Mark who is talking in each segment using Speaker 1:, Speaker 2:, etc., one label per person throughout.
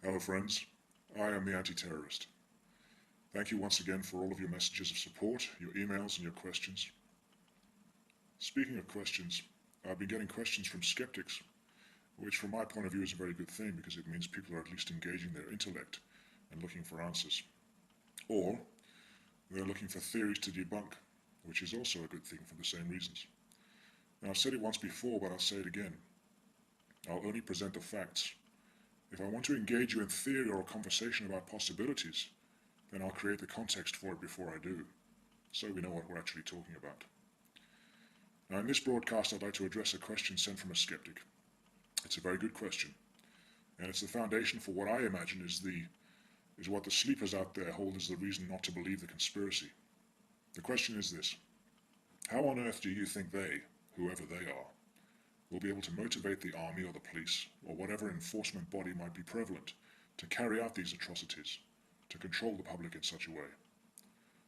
Speaker 1: Hello friends, I am the Anti-Terrorist. Thank you once again for all of your messages of support, your emails and your questions. Speaking of questions, I've been getting questions from skeptics, which from my point of view is a very good thing because it means people are at least engaging their intellect and looking for answers. Or they're looking for theories to debunk, which is also a good thing for the same reasons. Now, I've said it once before, but I'll say it again. I'll only present the facts. If I want to engage you in theory or a conversation about possibilities, then I'll create the context for it before I do, so we know what we're actually talking about. Now, in this broadcast, I'd like to address a question sent from a skeptic. It's a very good question, and it's the foundation for what I imagine is what the sleepers out there hold as the reason not to believe the conspiracy. The question is this: how on earth do you think they, whoever they are, will be able to motivate the army or the police or whatever enforcement body might be prevalent to carry out these atrocities, to control the public in such a way?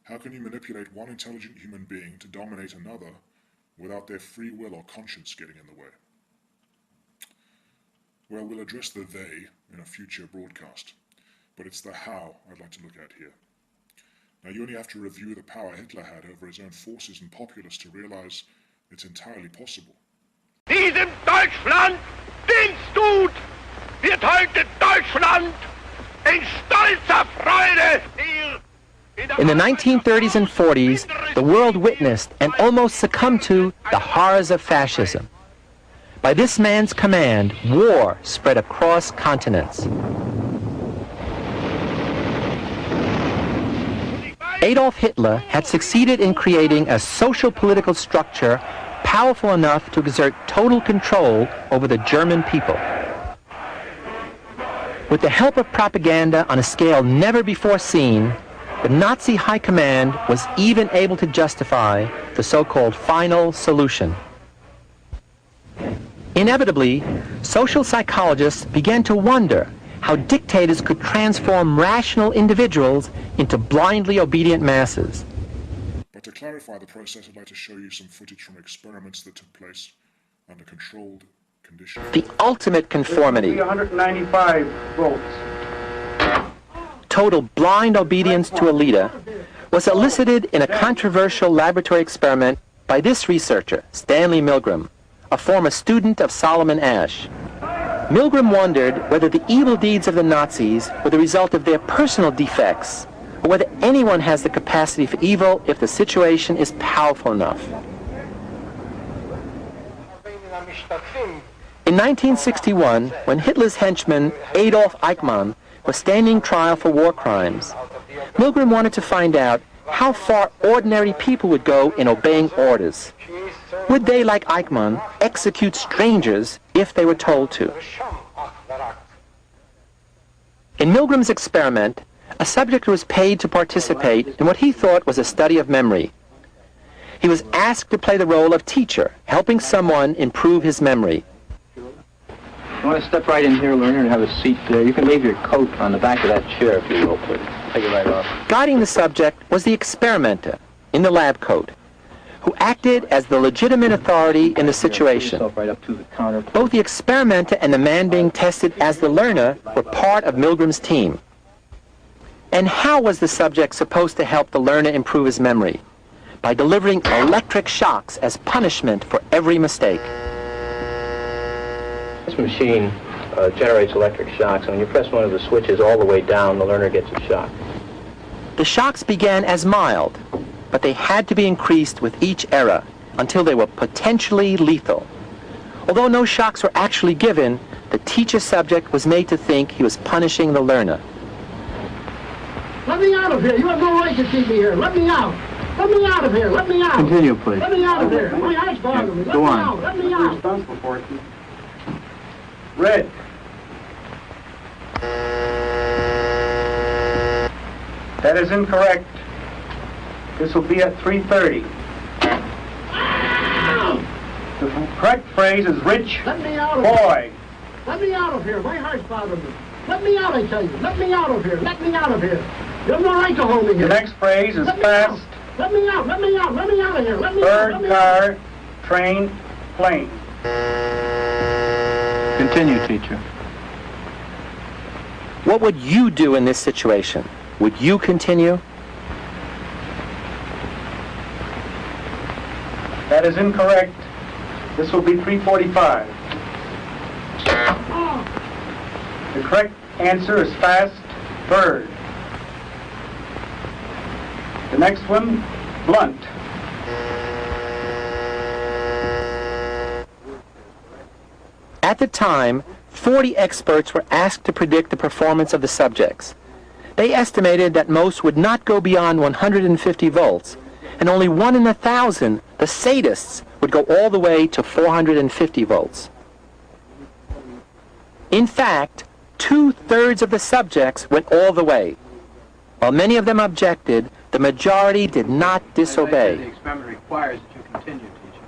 Speaker 1: How can you manipulate one intelligent human being to dominate another without their free will or conscience getting in the way? Well, we'll address the they in a future broadcast, but it's the how I'd like to look at here. Now, you only have to review the power Hitler had over his own forces and populace to realize it's entirely possible.
Speaker 2: Diesem Deutschland Dienst tut, wird heute Deutschland in stolzer Freude
Speaker 3: In the 1930s and 40s, the world witnessed and almost succumbed to the horrors of fascism. By this man's command, war spread across continents. Adolf Hitler had succeeded in creating a social political structure powerful enough to exert total control over the German people. With the help of propaganda on a scale never before seen, the Nazi high command was even able to justify the so-called final solution. Inevitably, social psychologists began to wonder how dictators could transform rational individuals into blindly obedient masses.
Speaker 1: But to clarify the process, I'd like to show you some footage from experiments that took place under controlled conditions.
Speaker 3: The ultimate conformity.
Speaker 4: 195 volts.
Speaker 3: Total blind obedience to a leader was elicited in a controversial laboratory experiment by this researcher, Stanley Milgram, a former student of Solomon Asch. Milgram wondered whether the evil deeds of the Nazis were the result of their personal defects, or whether anyone has the capacity for evil if the situation is powerful enough. In 1961, when Hitler's henchman Adolf Eichmann was standing trial for war crimes, Milgram wanted to find out how far ordinary people would go in obeying orders. Would they, like Eichmann, execute strangers if they were told to? In Milgram's experiment, a subject was paid to participate in what he thought was a study of memory. He was asked to play the role of teacher, helping someone improve his memory.
Speaker 5: You want to step right in here, learner, and have a seat there. You can leave your coat on the back of that chair, if you will, please. Take it right off.
Speaker 3: Guiding the subject was the experimenter in the lab coat, who acted as the legitimate authority in the situation.
Speaker 5: Right up to the counter.
Speaker 3: Both the experimenter and the man being tested as the learner were part of Milgram's team. And how was the subject supposed to help the learner improve his memory? By delivering electric shocks as punishment for every mistake.
Speaker 5: This machine generates electric shocks, and when you press one of the switches all the way down, the learner gets a shock.
Speaker 3: The shocks began as mild, but they had to be increased with each era until they were potentially lethal. Although no shocks were actually given, the teacher subject was made to think he was punishing the learner.
Speaker 4: Let me out of here. You have no right to keep me here. Let me out. Let me out of here. Let me out.
Speaker 5: Continue, please.
Speaker 4: Let me out of here. My heart's bothering me. Let me out. Let me out.
Speaker 6: Responsible for it.
Speaker 4: Red.
Speaker 6: That is incorrect. This will be at 3:30. The correct phrase is rich
Speaker 4: Let me out of
Speaker 6: boy.
Speaker 4: here. Let me out of here. My heart's bothering me. Let me out, I tell you. Let me out of here. Let me out of here. You have no right to hold me here.
Speaker 6: The next phrase is
Speaker 4: Let me
Speaker 6: fast.
Speaker 4: out. Let me out. Let me out. Let me out of here. Let me out.
Speaker 6: Bird,
Speaker 4: Let me out.
Speaker 6: car, train, plane.
Speaker 5: Continue, teacher.
Speaker 3: What would you do in this situation? Would you continue?
Speaker 6: That is incorrect. This will be 345. The correct answer is fast bird. The next one, blunt.
Speaker 3: At the time, 40 experts were asked to predict the performance of the subjects. They estimated that most would not go beyond 150 volts, and only 1 in 1,000, the sadists, would go all the way to 450 volts. In fact, 2/3 of the subjects went all the way. While many of them objected, the majority did not disobey.
Speaker 5: The experiment requires that you continue teaching.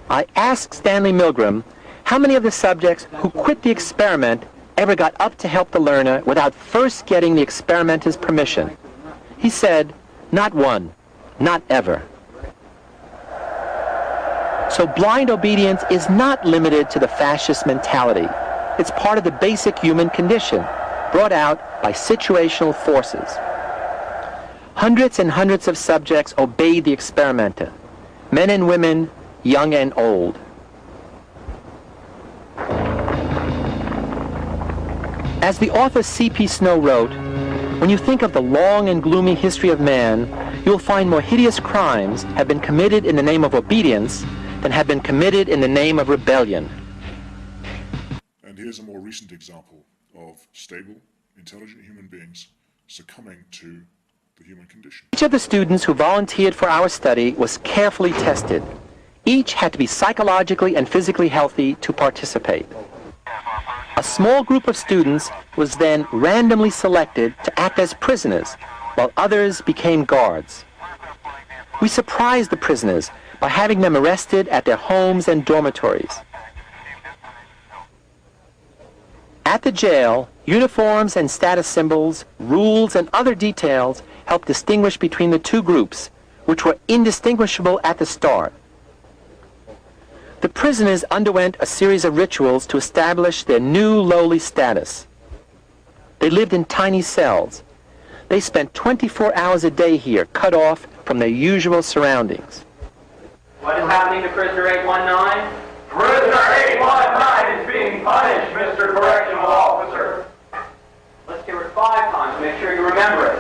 Speaker 3: I asked Stanley Milgram how many of the subjects who quit the experiment ever got up to help the learner without first getting the experimenter's permission. He said, not one, not ever. So blind obedience is not limited to the fascist mentality. It's part of the basic human condition, brought out by situational forces. Hundreds and hundreds of subjects obeyed the experimenter, men and women, young and old. As the author C.P. Snow wrote, when you think of the long and gloomy history of man, you'll find more hideous crimes have been committed in the name of obedience than have been committed in the name of rebellion.
Speaker 1: And here's a more recent example of stable, intelligent human beings succumbing to the human condition.
Speaker 3: Each of the students who volunteered for our study was carefully tested. Each had to be psychologically and physically healthy to participate. A small group of students was then randomly selected to act as prisoners, while others became guards. We surprised the prisoners by having them arrested at their homes and dormitories. At the jail, uniforms and status symbols, rules, and other details helped distinguish between the two groups, which were indistinguishable at the start. The prisoners underwent a series of rituals to establish their new lowly status. They lived in tiny cells. They spent 24 hours a day here, cut off from their usual surroundings.
Speaker 5: What is happening to prisoner 819?
Speaker 2: Prisoner 819 is being punished, Mr. Correctional Officer.
Speaker 5: Let's hear it 5 times. Make sure you remember it.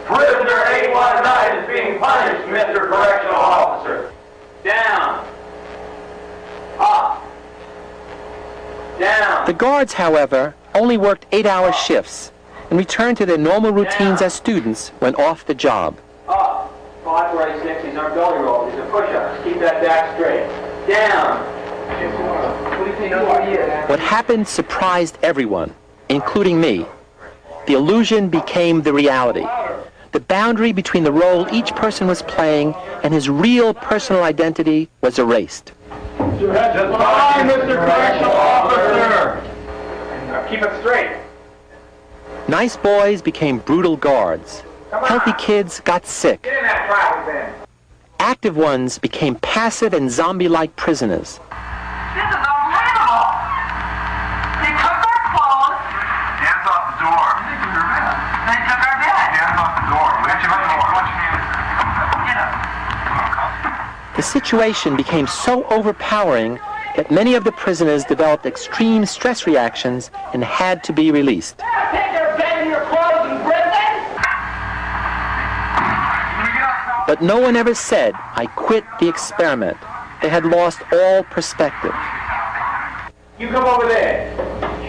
Speaker 2: Prisoner 819 is being punished, Mr. Correctional Officer.
Speaker 5: Down. Up. Down.
Speaker 3: The guards, however, only worked 8-hour shifts and returned to their normal routines as students when off the job.
Speaker 5: Up. 546. These aren't belly rolls. These are push-ups. Keep that back straight. Down. What do you think you are?
Speaker 3: What happened surprised everyone, including me. The illusion became the reality. The boundary between the role each person was playing and his real personal identity was erased.
Speaker 2: Just fine, Mr. Correctional Officer.
Speaker 5: Now keep it straight.
Speaker 3: Nice boys became brutal guards. Healthy kids got sick.
Speaker 2: Get in that traffic then.
Speaker 3: Active ones became passive and zombie-like prisoners.
Speaker 7: This is unbelievable! They took our clothes.
Speaker 2: Hands off the door.
Speaker 7: They took our bed.
Speaker 2: Hands off the door. Lift your door.
Speaker 7: Get up.
Speaker 3: The situation became so overpowering that many of the prisoners developed extreme stress reactions and had to be released.
Speaker 2: Take your bed and your clothes and prison.
Speaker 3: But no one ever said, I quit the experiment. They had lost all perspective.
Speaker 2: You come over there.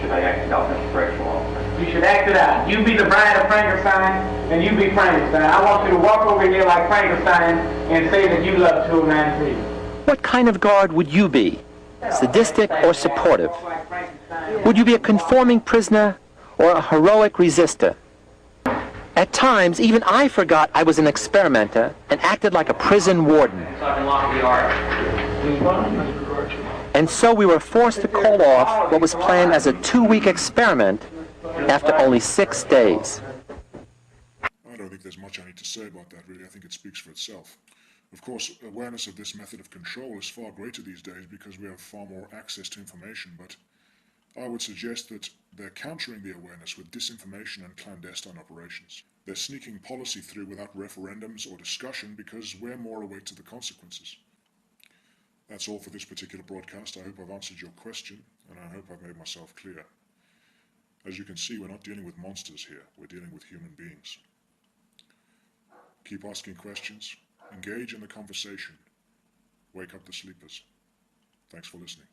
Speaker 5: Should I act it out, Mr. Correctional Officer?
Speaker 2: You should act it out. You be the bride of Frankenstein, and you be Frankenstein. I want you to walk over here like Frankenstein and say that you love 293.
Speaker 3: What kind of guard would you be? Sadistic or supportive? Would you be a conforming prisoner or a heroic resistor? At times, even I forgot I was an experimenter and acted like a prison warden.
Speaker 5: So I can lock the yard.
Speaker 3: And so we were forced to call off what was planned as a 2-week experiment after only 6 days.
Speaker 1: I don't think there's much I need to say about that, really. I think it speaks for itself. Of course, awareness of this method of control is far greater these days because we have far more access to information, but I would suggest that they're countering the awareness with disinformation and clandestine operations. They're sneaking policy through without referendums or discussion because we're more awake to the consequences. That's all for this particular broadcast. I hope I've answered your question, and I hope I've made myself clear. As you can see, we're not dealing with monsters here, we're dealing with human beings. Keep asking questions, engage in the conversation, wake up the sleepers. Thanks for listening.